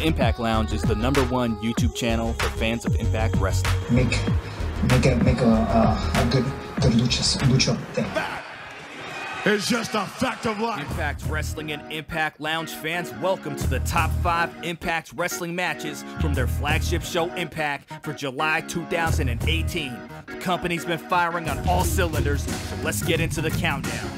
The Impact Lounge is the #1 YouTube channel for fans of Impact Wrestling. Make a good lucha thing. It's just a fact of life. Impact Wrestling and Impact Lounge fans, welcome to the top 5 Impact Wrestling matches from their flagship show Impact for July 2018. The company's been firing on all cylinders, so let's get into the countdown.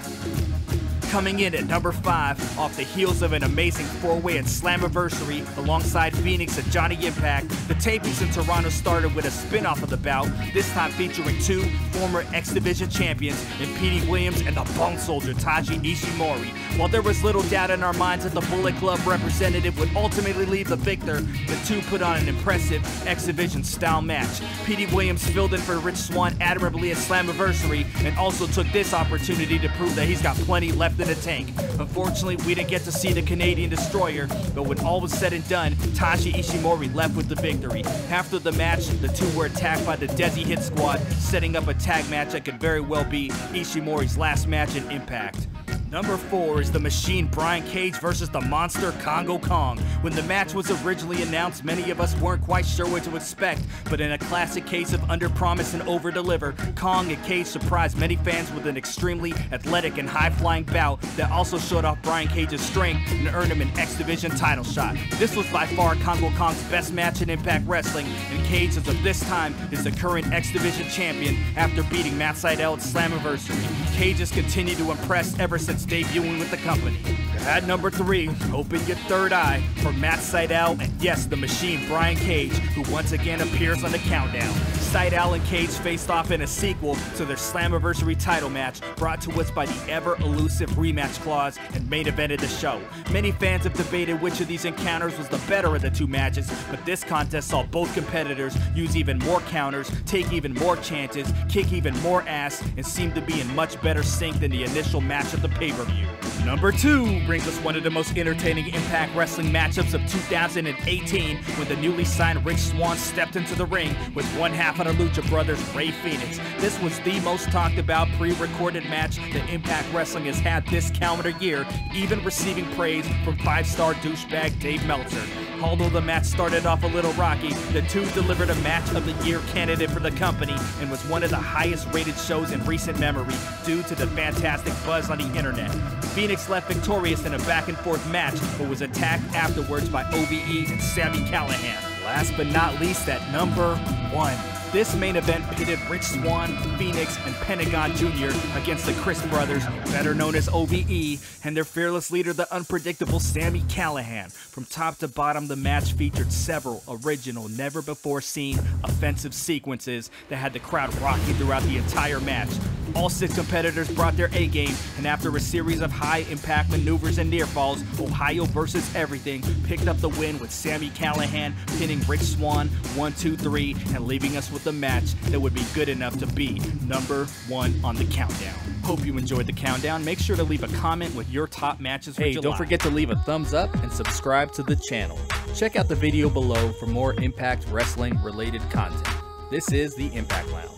Coming in at number 5, off the heels of an amazing 4-way at Slammiversary alongside Fenix and Johnny Impact, the tapings in Toronto started with a spin-off of the bout, this time featuring 2 former X Division champions in Petey, Willliams and the Bone Soldier Taiji Ishimore. While there was little doubt in our minds that the Bullet Club representative would ultimately leave the victor, the two put on an impressive X Division style match. Petey Willliams filled in for Swann admirably at Slammiversary and also took this opportunity to prove that he's got plenty left in the tank. Unfortunately, we didn't get to see the Canadian Destroyer, but when all was said and done, Taiji Ishimore left with the victory. After the match, the two were attacked by the Desi Hit Squad, setting up a tag match that could very well be Ishimore's last match in Impact. Number 4 is the Machine Brian Cage versus the Monster Kongo Kong. When the match was originally announced, many of us weren't quite sure what to expect, but in a classic case of under-promise and over-deliver, Kong and Cage surprised many fans with an extremely athletic and high-flying bout that also showed off Brian Cage's strength and earned him an X Division title shot. This was by far Kongo Kong's best match in Impact Wrestling, and Cage, as of this time, is the current X Division champion after beating Matt Sydal at Slammiversary. Cage has continued to impress ever since debuting with the company. At number 3, open your third eye for Matt Sydal and yes, the Machine Brian Cage, who once again appears on the countdown. Sydal and Cage faced off in a sequel to their Slammiversary title match, brought to us by the ever-elusive rematch clause and main evented the show. Many fans have debated which of these encounters was the better of the two matches, but this contest saw both competitors use even more counters, take even more chances, kick even more ass, and seem to be in much better sync than the initial match of the pay-per-view. Number 2 brings us one of the most entertaining Impact Wrestling matchups of 2018 when the newly signed Rich Swann stepped into the ring with one half of the Lucha Brothers, Ray Fenix. This was the most talked about pre-recorded match that Impact Wrestling has had this calendar year, even receiving praise from 5-star douchebag Dave Meltzer. Although the match started off a little rocky, the two delivered a match of the year candidate for the company and was one of the highest rated shows in recent memory due to the fantastic buzz on the internet. Fenix left victorious in a back and forth match, but was attacked afterwards by OVE and Sami Callihan. Last but not least, at number 1. This main event pitted Rich Swann, Fenix, and Pentagon Jr. against the Chris brothers, better known as OVE, and their fearless leader, the unpredictable Sami Callihan. From top to bottom, the match featured several original, never-before-seen offensive sequences that had the crowd rocking throughout the entire match. All 6 competitors brought their A-game, and after a series of high-impact maneuvers and near-falls, Ohio versus Everything picked up the win with Sami Callihan pinning Rich Swann 1, 2, 3, and leaving us with a match that would be good enough to be number 1 on the countdown. Hope you enjoyed the countdown. Make sure to leave a comment with your top matches for July. Don't forget to leave a thumbs up and subscribe to the channel. Check out the video below for more Impact Wrestling related content. This is the Impact Lounge.